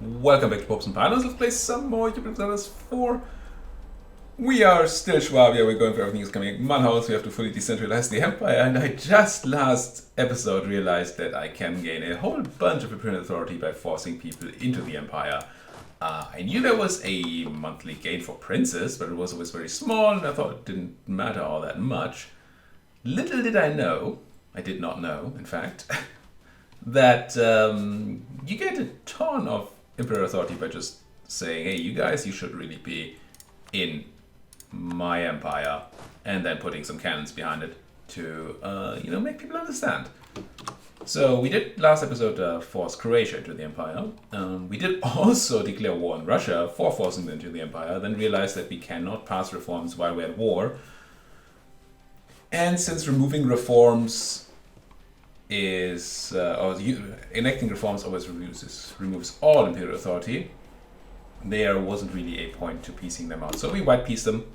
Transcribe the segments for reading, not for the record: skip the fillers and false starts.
Welcome back to Pops and Pilots. Let's play some more Europa Universalis IV. We are still Schwabia, we're going for everything is coming. Mulhouse, we have to fully decentralize the Empire, and I just last episode realized that I can gain a whole bunch of imperial authority by forcing people into the Empire. I knew there was a monthly gain for princes, but it was always very small, and I thought it didn't matter all that much. Little did I know, I did not know, in fact, that you get a ton of imperial authority by just saying, hey, you guys, you should really be in my empire, and then putting some cannons behind it to, make people understand. So we did last episode force Croatia into the empire. We did also declare war on Russia for forcing them into the empire, then realized that we cannot pass reforms while we're at war. And since removing reforms is, enacting reforms always removes all imperial authority, there wasn't really a point to piecing them out. So we white pieced them,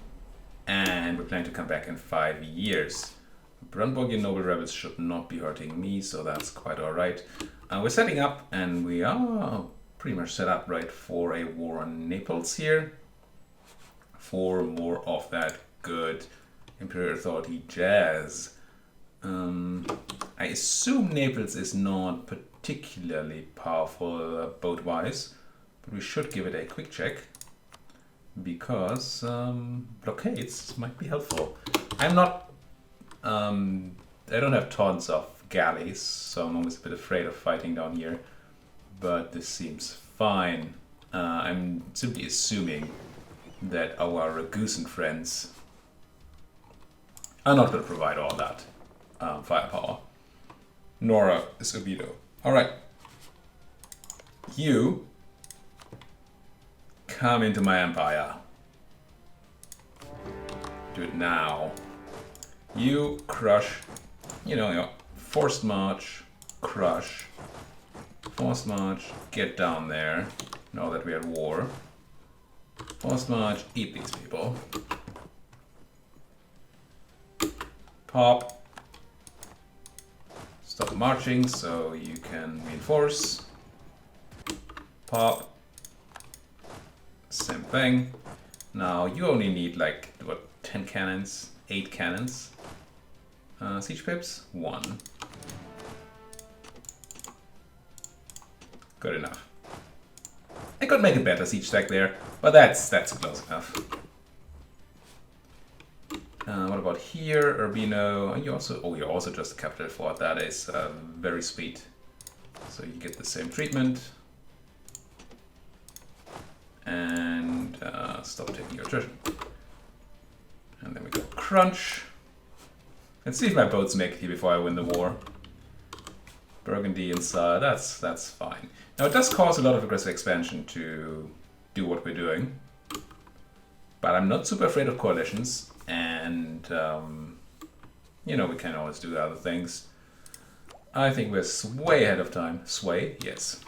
and we're planning to come back in 5 years. Brandenburgian noble rebels should not be hurting me, so that's quite alright. We're setting up, and we are pretty much set up right for a war on Naples here, for more of that good imperial authority jazz. I assume Naples is not particularly powerful boat-wise, but we should give it a quick check, because blockades might be helpful. I'm not, I don't have tons of galleys, so I'm always a bit afraid of fighting down here, but this seems fine. I'm simply assuming that our Ragusan friends are not going to provide all that firepower. Nora is Obito. Alright. You come into my empire. Do it now. You crush, forced march, crush, forced march, get down there, now that we're at war. Forced march, eat these people. Pop. Stop marching so you can reinforce. Pop. Same thing. Now you only need 10 cannons, 8 cannons. Siege pips, 1. Good enough. I could make a better siege stack there, but that's close enough. What about here, Urbino? You're also just a capital fort. That is very sweet. So you get the same treatment. And stop taking your attrition. And then we go crunch. Let's see if my boats make it here before I win the war. Burgundy inside, that's fine. Now it does cause a lot of aggressive expansion to do what we're doing. But I'm not super afraid of coalitions. And, we can always do other things. I think we're way ahead of time. Sway? Yes.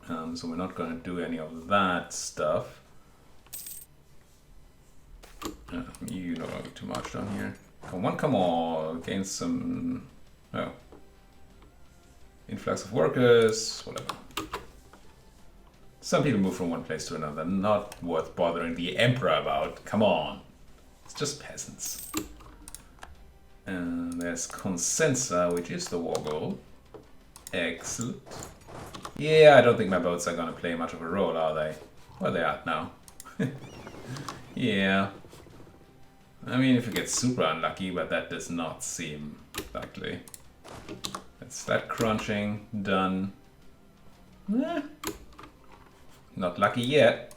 So we're not going to do any of that stuff. You don't want too much down here. Come on. Gain some... Oh. Influx of workers. Whatever. Some people move from one place to another. Not worth bothering the Emperor about. Come on. It's just peasants. And there's Consensa, which is the war goal. Excellent. Yeah, I don't think my boats are gonna play much of a role, are they? Where are they at now? Yeah. I mean, if you get super unlucky, but that does not seem likely. That's that crunching done. Not lucky yet.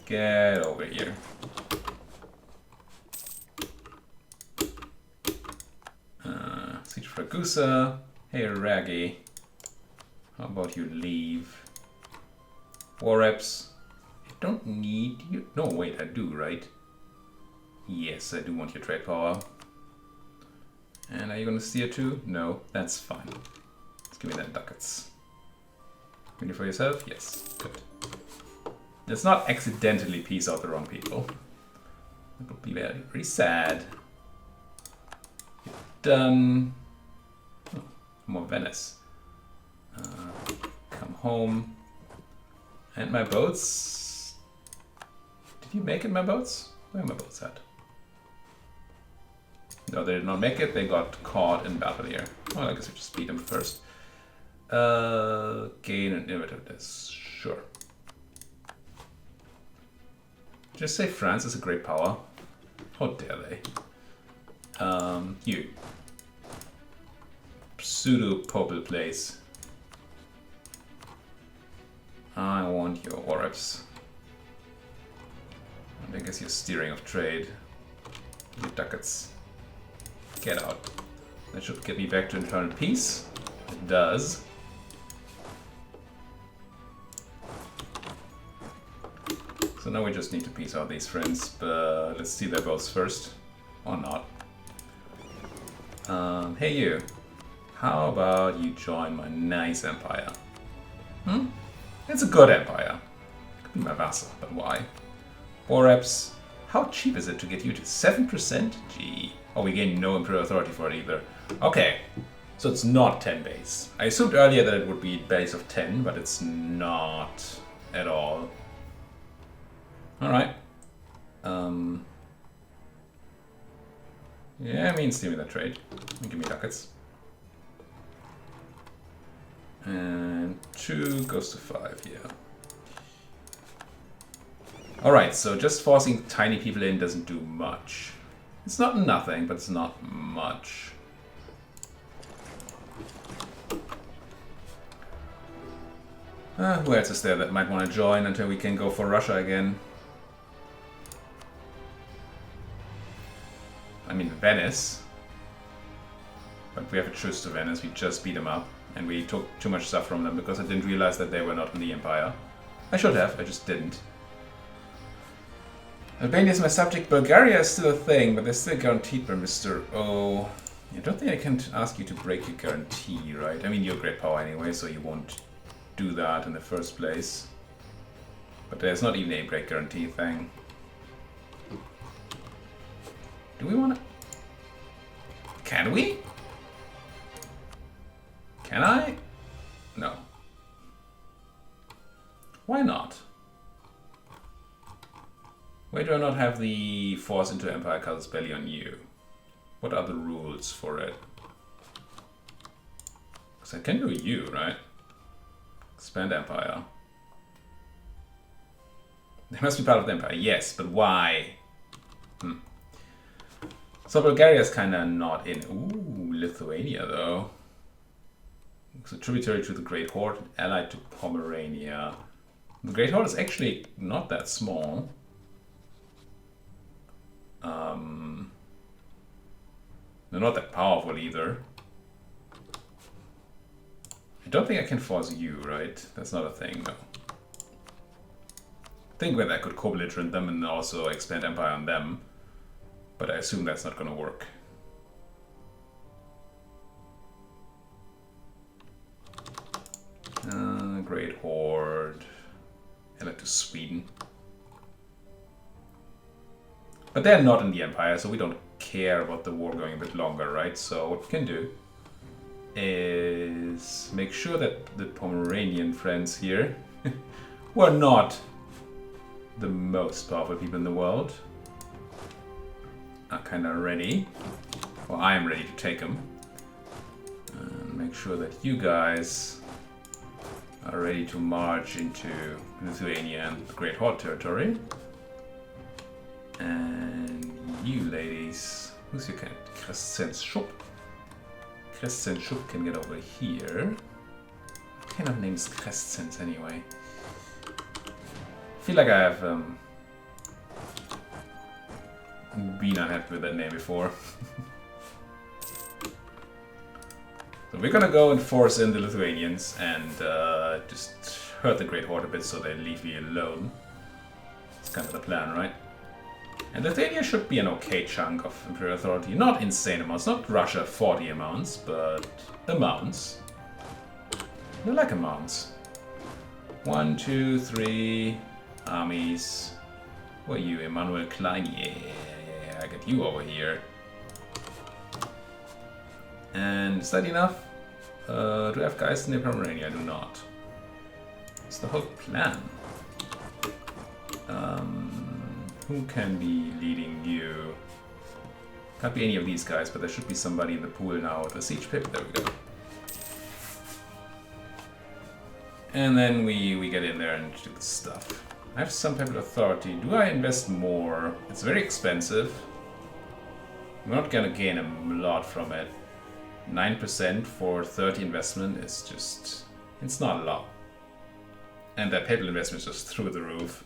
Get over here. Siege Fragusa. Hey, Raggy. How about you leave? War reps. I don't need you. No, wait, I do, right? Yes, I do want your trade power. And are you gonna steer too? No, that's fine. Let's give me that ducats. Ready for yourself? Yes, good. Let's not accidentally piece out the wrong people. That would be very, very sad. You're done. Oh, more Venice. Come home. And my boats... Did you make it, my boats? Where are my boats at? No, they did not make it. They got caught in battle here. Well, I guess we just beat them first. Gain an innovativeness. Sure. Just say France is a great power. How dare they? You. Pseudo-popal place. I want your orbs. I guess you're steering of trade. You ducats. Get out. That should get me back to internal peace. It does. So now we just need to peace out these friends, but let's see their boats first. Or not. Hey you. How about you join my nice empire? Hmm? It's a good empire. Could be my vassal, but why? War reps. How cheap is it to get you to 7%? Gee. Oh, we gain no imperial authority for it either. Okay. So it's not 10 base. I assumed earlier that it would be base of 10, but it's not at all. Alright. Yeah, I mean, steal me that trade. Give me ducats. And 2 goes to 5, yeah. Alright, so just forcing tiny people in doesn't do much. It's not nothing, but it's not much. Who else is there that might want to join until we can go for Russia again? I mean, Venice. But we have a truce to Venice. We just beat them up. And we took too much stuff from them because I didn't realize that they were not in the Empire. I should have, I just didn't. Albania is my subject. Bulgaria is still a thing, but they're still guaranteed by Mr. O. I don't think I can ask you to break your guarantee, right? I mean, you're a great power anyway, so you won't do that in the first place. But there's not even a break guarantee thing. Do we want to... Can we? Can I? No. Why not? Why do I not have the force into Empire Casus Belli on you? What are the rules for it? Because I can do you, right? Expand Empire. They must be part of the Empire. Yes, but why? So Bulgaria is kind of not in. Ooh, Lithuania though. So tributary to the Great Horde, allied to Pomerania. The Great Horde is actually not that small. They're not that powerful either. I don't think I can force you, right? That's not a thing, no. I think whether I could co-belligerent them and also expand Empire on them. But I assume that's not gonna work. Great Horde. Allied to Sweden. But they're not in the Empire, so we don't care about the war going a bit longer, right? So what we can do is make sure that the Pomeranian friends here, who are not the most powerful people in the world, are kind of ready. Well, I am ready to take them. And make sure that you guys are ready to march into Lithuania and the Great Horde territory. And you ladies, who's your kind? Crescentshop. Crescentshop can get over here. What kind of name is Crescent anyway? I feel like I have been unhappy with that name before. So we're gonna go and force in the Lithuanians and just hurt the Great Horde a bit so they leave me alone. That's kind of the plan, right? And Lithuania should be an okay chunk of Imperial Authority. Not insane amounts, not Russia 40 amounts, but amounts. I like amounts. 1, 2, 3 armies. Where are you, Emmanuel Klein? Yeah, I get you over here. And is that enough? Do I have guys in the Pomerania? I do not. What's the whole plan? Who can be leading you? Can't be any of these guys, but there should be somebody in the pool now with a siege pip. There we go. And then we get in there and do the stuff. I have some type of authority. Do I invest more? It's very expensive. I'm not gonna gain a lot from it. 9% for 30 investment is just... it's not a lot. And that papal investment is just through the roof.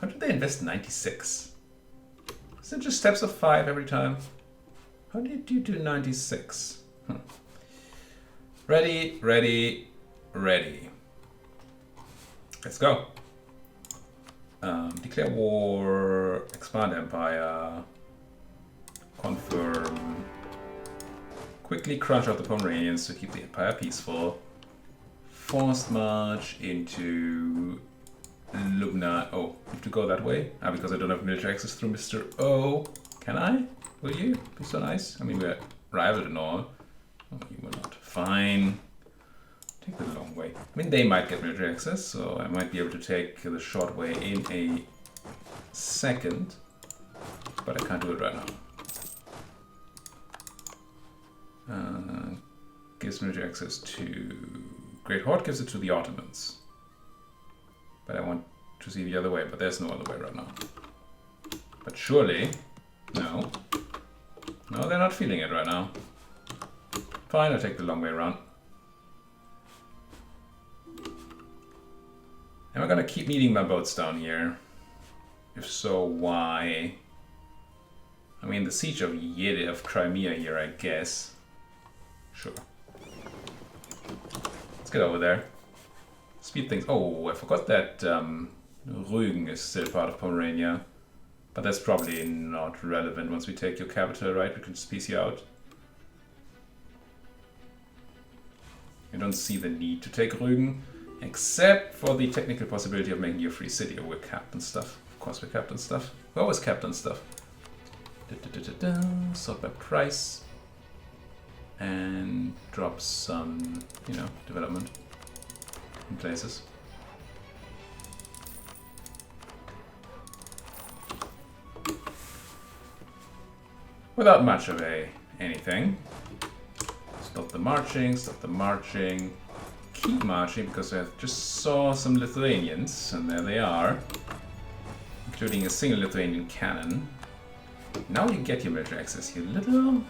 How did they invest 96? Is it just steps of 5 every time? How did you do 96? Ready, ready, ready. Let's go. Declare war, expand empire, confirm, quickly crunch out the Pomeranians to keep the empire peaceful, forced march into Lubna. Oh, you have to go that way? Ah, because I don't have military access through Mr. O. Can I? Will you? Be so nice. I mean, we're rivaled and all. Oh, you will not. Fine. Take the long way. I mean, they might get military access, so I might be able to take the short way in a second. But I can't do it right now. Gives military access to... Great Horde gives it to the Ottomans. But I want to see the other way, but there's no other way right now. But surely... No. No, they're not feeling it right now. Fine, I'll take the long way around. Am I gonna keep needing my boats down here? If so, why? I mean, the siege of Crimea here, I guess. Sure. Let's get over there. Speed things. Oh, I forgot that Rügen is still part of Pomerania. But that's probably not relevant once we take your capital, right? We can just piece you out. You don't see the need to take Rügen, except for the technical possibility of making you a free city. Oh, we're capped and stuff. Of course we're capped and stuff. We're always capped and stuff. Sort by price. And drop some, you know, development in places. Without much of anything. Stop the marching, keep marching, because I just saw some Lithuanians, and there they are, including a single Lithuanian cannon. Now you get your military access, you little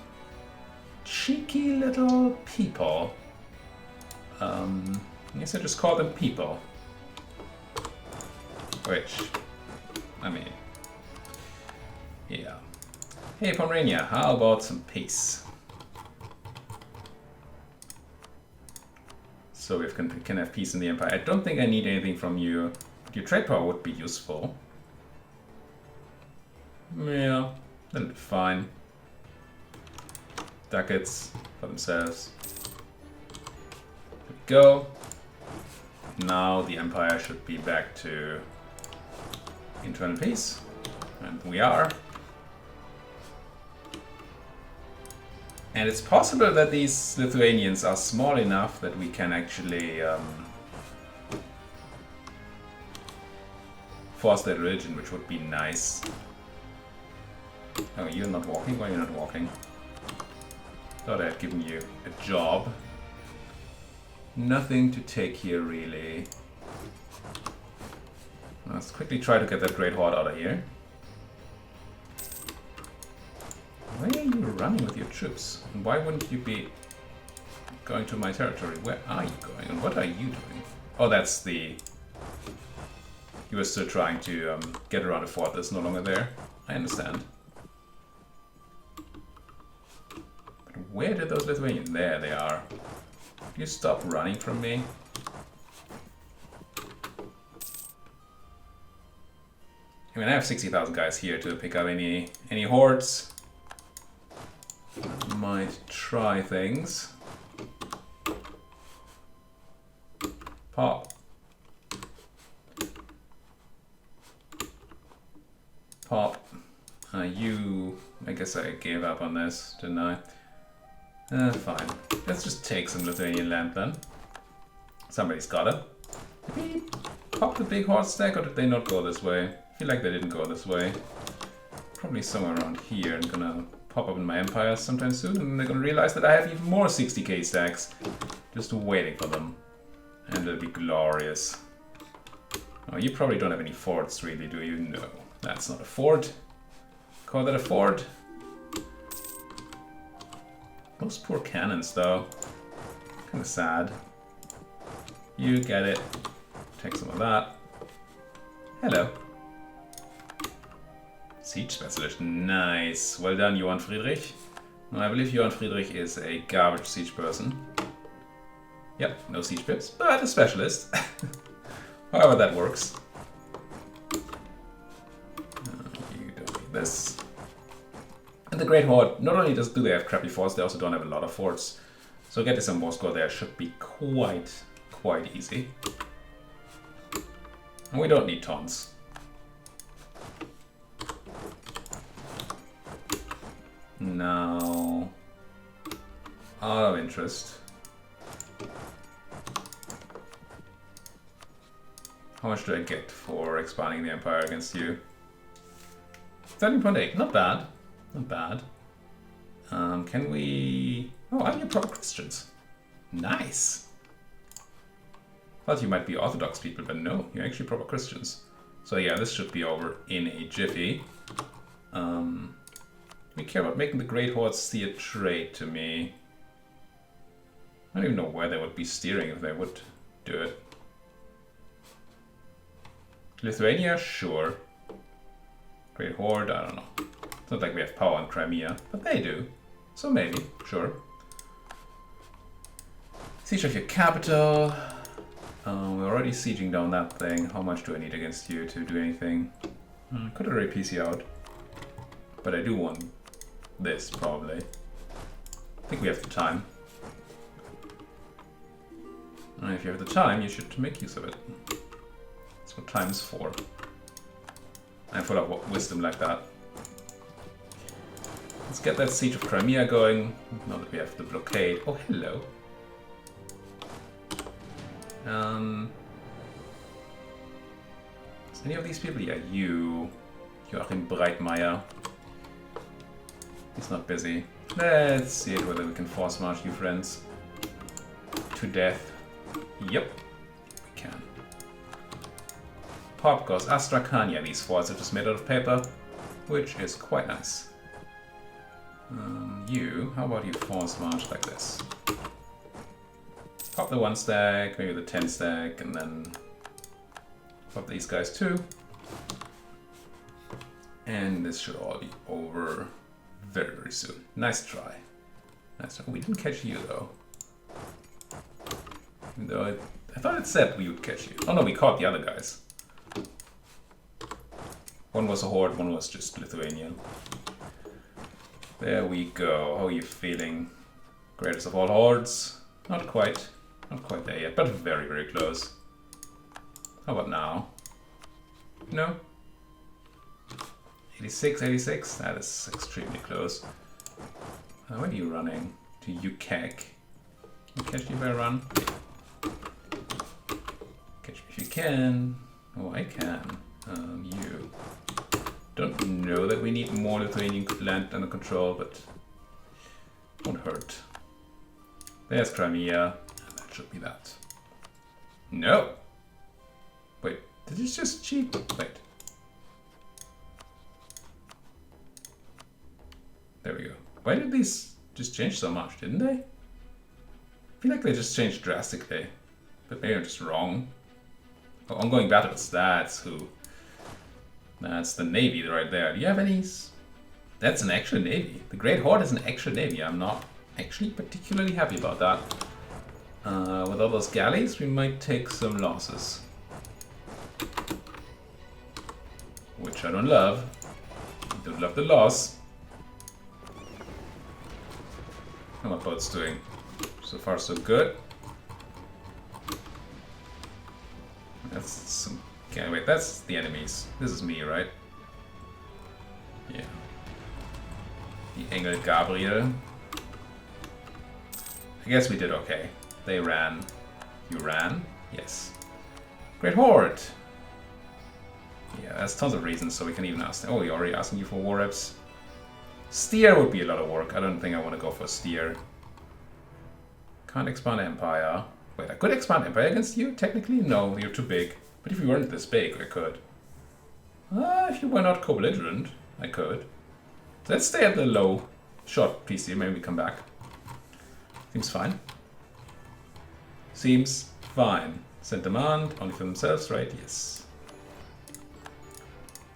cheeky little people. I guess I just call them people. Which, I mean, yeah. Hey Pomerania, how about some peace? So we can have peace in the Empire. I don't think I need anything from you. Your trade power would be useful. Yeah, that'll be fine. Ducats for themselves. There we go. Now the Empire should be back to internal peace. And we are. And it's possible that these Lithuanians are small enough that we can actually force their religion, which would be nice. Oh, you're not walking? Why are you not walking? Thought I had given you a job. Nothing to take here, really. Let's quickly try to get that Great Horde out of here. Where are you running with your troops? And why wouldn't you be going to my territory? Where are you going? And what are you doing? Oh, that's the... You were still trying to get around a fort that's no longer there. I understand. But where did those Lithuanians... There they are. You stop running from me. I mean, I have 60,000 guys here to pick up any hordes. Might try things. Pop. Pop. You... I guess I gave up on this, didn't I? Fine. Let's just take some Lithuanian land then. Somebody's gotta. Did we pop the big horse stack, or did they not go this way? I feel like they didn't go this way. Probably somewhere around here, and gonna pop up in my empire sometime soon, and they're gonna realize that I have even more 60k stacks. Just waiting for them. And it'll be glorious. Oh, you probably don't have any forts, really, do you? No, that's not a fort. Call that a fort? Those poor cannons, though. Kinda sad. You get it. Take some of that. Hello. Siege specialist. Nice. Well done, Johann Friedrich. I believe Johann Friedrich is a garbage siege person. Yep, no siege pips, but a specialist. However that works. You don't need this. And the Great Horde, not only do they have crappy forts, they also don't have a lot of forts. So getting some more score there should be quite easy. And we don't need tons. Now, out of interest, how much do I get for expanding the empire against you? 13.8, not bad, not bad. Can we... Oh, I'm your proper Christians. Nice. Thought you might be Orthodox people, but no, you're actually proper Christians. So yeah, this should be over in a jiffy. We care about making the Great Horde see a trade to me. I don't even know where they would be steering if they would do it. Lithuania, sure. Great Horde, I don't know. It's not like we have power in Crimea, but they do. So maybe, sure. Siege of your capital. We're already sieging down that thing. How much do I need against you to do anything? I could already PC out. But I do want this, probably. I think we have the time. And if you have the time, you should make use of it. That's what time is for. I'm full of wisdom like that. Let's get that siege of Crimea going. Now that we have the blockade. Oh, hello. Is any of these people? Yeah, you. Joachim Breitmeier. He's not busy. Let's see whether we can force march you friends to death. Yep, we can. Pop goes Astrakhan. Yeah, these forts are just made out of paper, which is quite nice. You, how about you force march like this? Pop the 1 stack, maybe the 10 stack, and then pop these guys too. And this should all be over very, very soon. Nice try. Nice try. We didn't catch you though. Even though I thought it said we would catch you. Oh no, we caught the other guys. One was a horde, one was just Lithuanian. There we go. How are you feeling? Greatest of all hordes? Not quite. Not quite there yet, but very, very close. How about now? No? 86, 86? That is extremely close. Where are you running? To UKEC. Can you catch me if I run? Catch me if you can. Oh, I can. You. Don't know that we need more Lithuanian land under control, but won't hurt. There's Crimea, and that should be that. No! Wait, did it just cheat? Wait. There we go. Why did these just change so much, didn't they? I feel like they just changed drastically. But maybe I'm just wrong. Oh, ongoing battles, that's who. That's the Navy right there. Do you have any? That's an actual Navy. The Great Horde is an actual Navy. I'm not actually particularly happy about that. With all those galleys, we might take some losses. Which I don't love. I don't love the loss. How are my boats doing? So far so good. That's some... Okay, wait, that's the enemies. This is me, right? Yeah. The Engel Gabriel. I guess we did okay. They ran. You ran? Yes. Great Horde! Yeah, there's tons of reasons, so we can even ask them. Oh, you're already asking you for war reps. Steer would be a lot of work. I don't think I want to go for Steer. Can't expand Empire. Wait, I could expand Empire against you? Technically? No, you're too big. But if you weren't this big, I could. If you were not co-belligerent, I could. So let's stay at the low short PC. Maybe we come back. Seems fine. Seems fine. Send demand, only for themselves, right? Yes.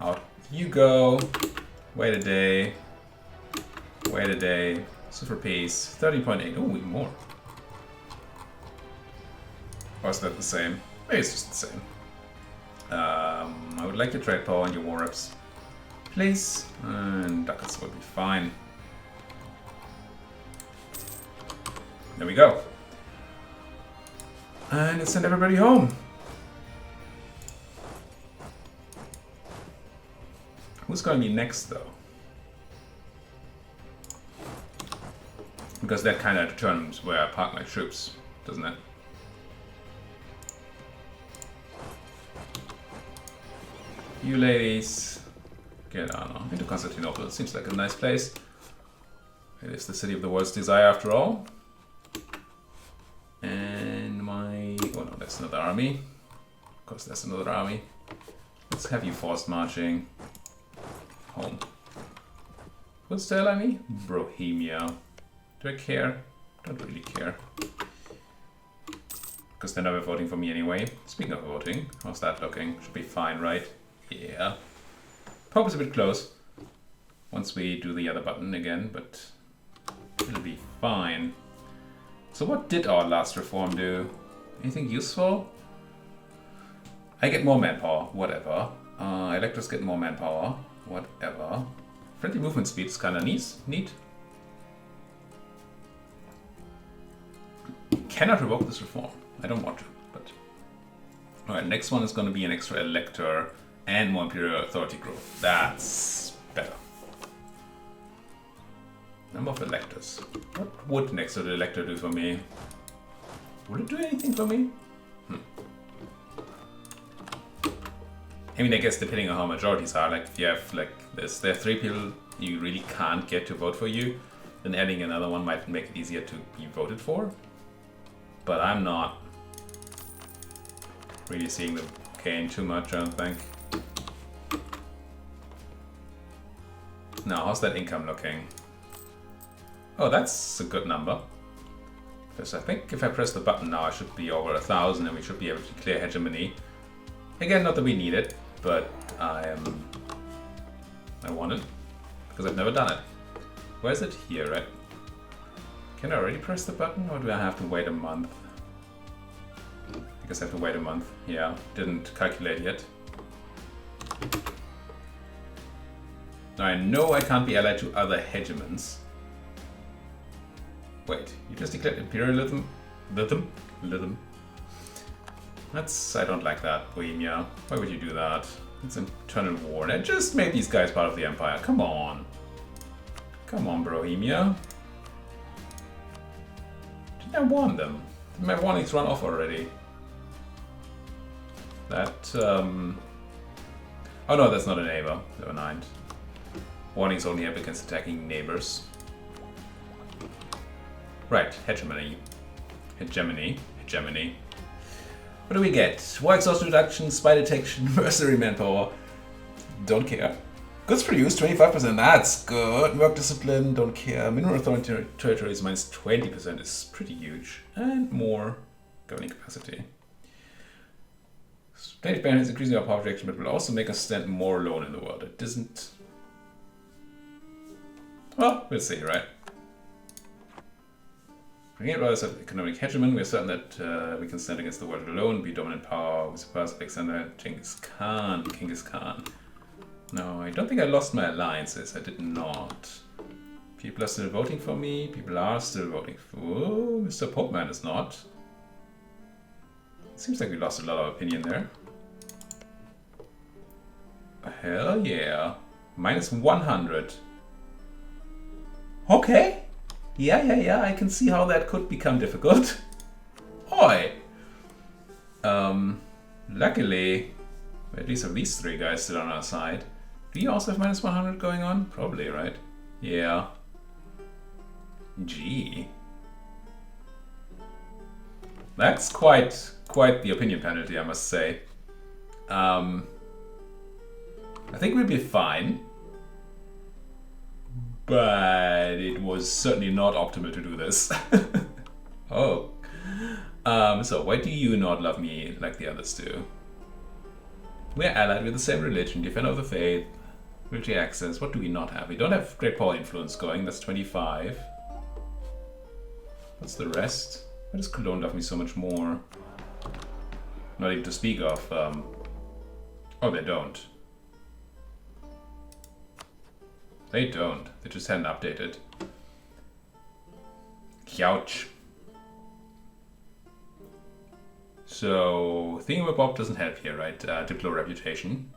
Out you go. Wait a day. Wait a day. Super peace. 13.8. Oh, even more. Or is that the same? Maybe it's just the same. I would like to trade power on your war reps. Please. And ducats will be fine. There we go. And let's send everybody home. Who's going to be next, though? Because that kind of determines where I park my troops, doesn't it? You ladies, get on into Constantinople. Seems like a nice place. It is the city of the world's desire, after all. And my... oh no, that's another army. Of course, that's another army. Let's have you forced marching home. What's the army? Bohemia. Do I care? Don't really care. Because they're never voting for me anyway. Speaking of voting, how's that looking? Should be fine, right? Yeah. Pope is a bit close. Once we do the other button again, but it'll be fine. So what did our last reform do? Anything useful? I get more manpower, whatever. Electors get more manpower, whatever. Friendly movement speed is kind of neat. Cannot revoke this reform. I don't want to, but... Alright, next one is going to be an extra elector and more imperial authority growth. That's better. Number of electors. What would an extra elector do for me? Would it do anything for me? I mean, I guess depending on how majorities are, like if you have like there are 3 people you really can't get to vote for you, then adding another one might make it easier to be voted for. But I'm not really seeing the gain too much, I don't think. Now, how's that income looking? Oh, that's a good number. Because I think if I press the button now, I should be over 1,000 and we should be able to declare hegemony. Again, not that we need it, but I want it. Because I've never done it. Where is it? Here, right? Can I already press the button, or do I have to wait a month? I guess I have to wait a month. Yeah, didn't calculate yet. Now I know I can't be allied to other hegemons. Wait, you just declared imperialism? Lithm? I don't like that, Bohemia. Why would you do that? It's an internal war, and I just made these guys part of the empire. Come on. Come on, Bohemia. Didn't I warn them? Did my warnings run off already? That, oh no, that's not a neighbor. Never mind. Warnings only up against attacking neighbors. Right, hegemony. What do we get? War exhaustion reduction, spy detection, mercenary manpower. Don't care. Goods produced, 25%, that's good. Work discipline, don't care. Mineral authority territories minus 20% is pretty huge. And more governing capacity. State ban is increasing our power projection, but will also make us stand more alone in the world. It doesn't... Well, we'll see, right? Bringing about an economic hegemon, we are certain that we can stand against the world alone, be dominant power, we surpass Alexander, Genghis Khan. No, I don't think I lost my alliances, I did not. People are still voting for me, people are still voting for... Oh, Mr. Popeman is not. Seems like we lost a lot of opinion there. Hell yeah. Minus 100. Okay. Yeah, I can see how that could become difficult. Oi! Luckily, we at least have these three guys still on our side. Do you also have minus 100 going on? Probably, right? Yeah. Gee. That's quite the opinion penalty, I must say. I think we'd be fine. But it was certainly not optimal to do this. Oh. So why do you not love me like the others do? We're allied with the same religion, defender of the faith, military access. What do we not have? We don't have great power influence going. That's 25. What's the rest? Why does Cologne love me so much more? Not even to speak of. Oh, they don't. They don't. They just hadn't updated. Ouch. So, Thingamabob doesn't help here, right? Diplo reputation.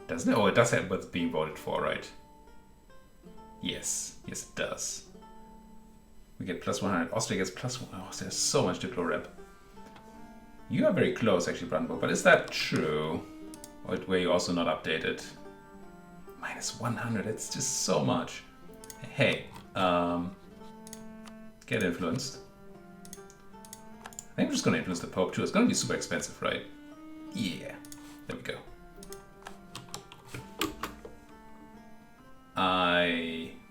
Doesn't it? Oh, it does help what's being voted for, right? Yes. Yes, it does. We get plus 100. Austria gets plus 1. Oh, there's so much Diplo rep. You are very close, actually, Brandenburg. But is that true? Or were you also not updated? Minus 100. It's just so much. Hey. Get influenced. I think I'm just going to influence the Pope too. It's going to be super expensive, right? Yeah. There we go.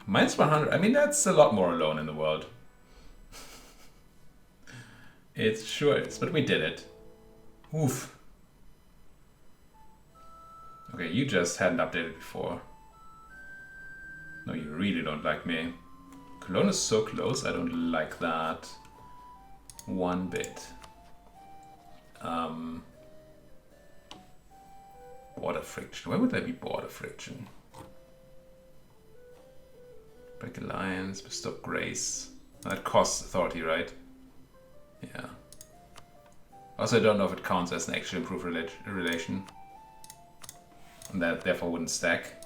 Minus 100. I mean, that's a lot more alone in the world. It sure is, but we did it. Oof. Okay, you just hadn't updated before. No, you really don't like me. Cologne is so close, I don't like that. One bit. Border friction. Where would there be border friction? Break alliance, bestow grace. That costs authority, right? Yeah. Also, I don't know if it counts as an actual improved relation. And that therefore wouldn't stack.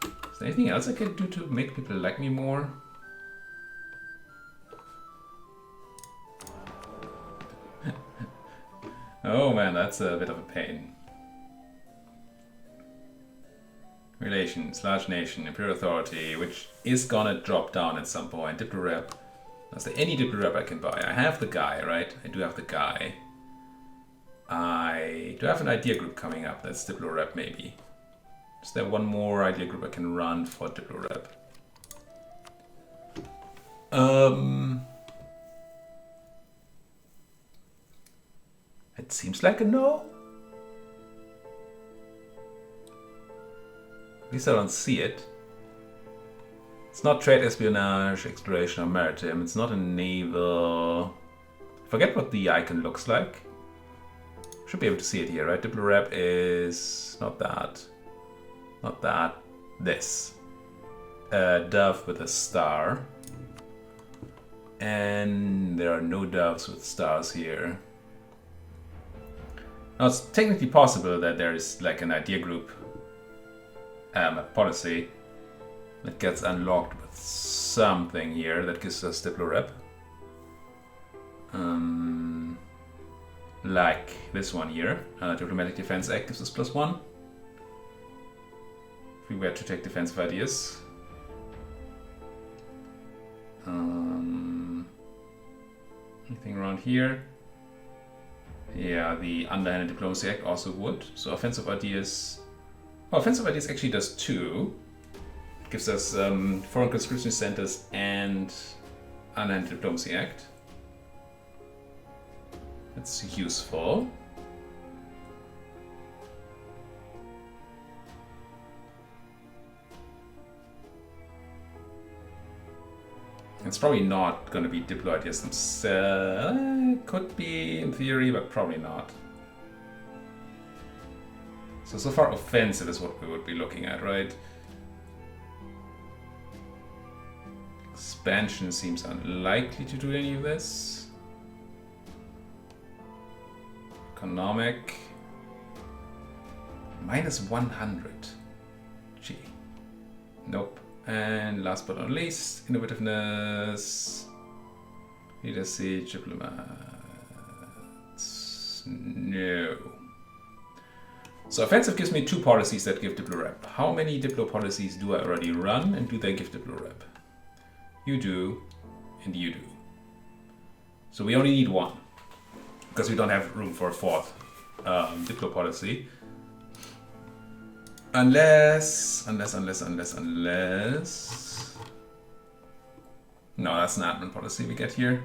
Is there anything else I can do to make people like me more? Oh man, that's a bit of a pain. Relations, large nation, imperial authority, which is gonna drop down at some point. Diplo rep. Is there any Diplo rep I can buy? I have the guy, right? I do have the guy. I do have an idea group coming up. That's Diplo rep, maybe. Is there one more idea group I can run for Diplo rep? It seems like a no. At least I don't see it. It's not trade, espionage, exploration, or maritime. It's not a naval. Forget what the icon looks like. Should be able to see it here, right? Diplo rep is not that. Not that. This. A dove with a star. And there are no doves with stars here. Now it's technically possible that there is like an idea group a policy that gets unlocked with something here that gives us Diplo rep. Like this one here. Diplomatic Defense Act gives us +1. If we were to take defensive ideas. Anything around here? Yeah, the Underhanded Diplomacy Act also would. So offensive ideas. Well, offensive ideas actually does 2. It gives us foreign conscription centers and Underhanded Diplomacy Act. That's useful. It's probably not going to be Diplo ideas themselves. Could be in theory, but probably not. So far offensive is what we would be looking at, right? Expansion seems unlikely to do any of this. Economic. -100. Gee. Nope. And last but not least, innovativeness. Leader siege, diplomats. No. So offensive gives me 2 policies that give Diplo rep. How many Diplo policies do I already run, and do they give Diplo rep? You do, and you do. So we only need 1, because we don't have room for a 4th Diplo policy. Unless... No, that's an admin policy we get here.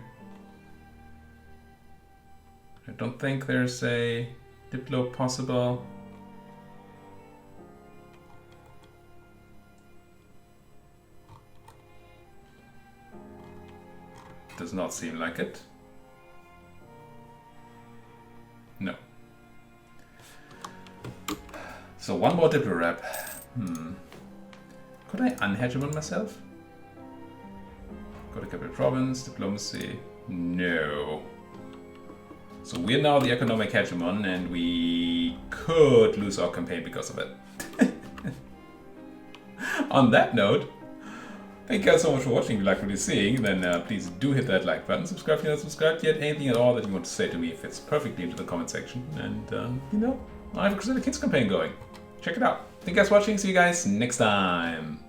I don't think there's a Diplo possible. Does not seem like it. No. So 1 more Diplo rep. Could I unhegemon myself? Go to capital province, diplomacy. No. So we're now the economic hegemon, and we could lose our campaign because of it. On that note, thank you guys so much for watching. If you like what you're seeing, then please do hit that like button. Subscribe if you're not subscribed yet. Anything at all that you want to say to me fits perfectly into the comment section. And, you know, I have a Crusader Kings campaign going. Check it out. Thank you guys for watching. See you guys next time.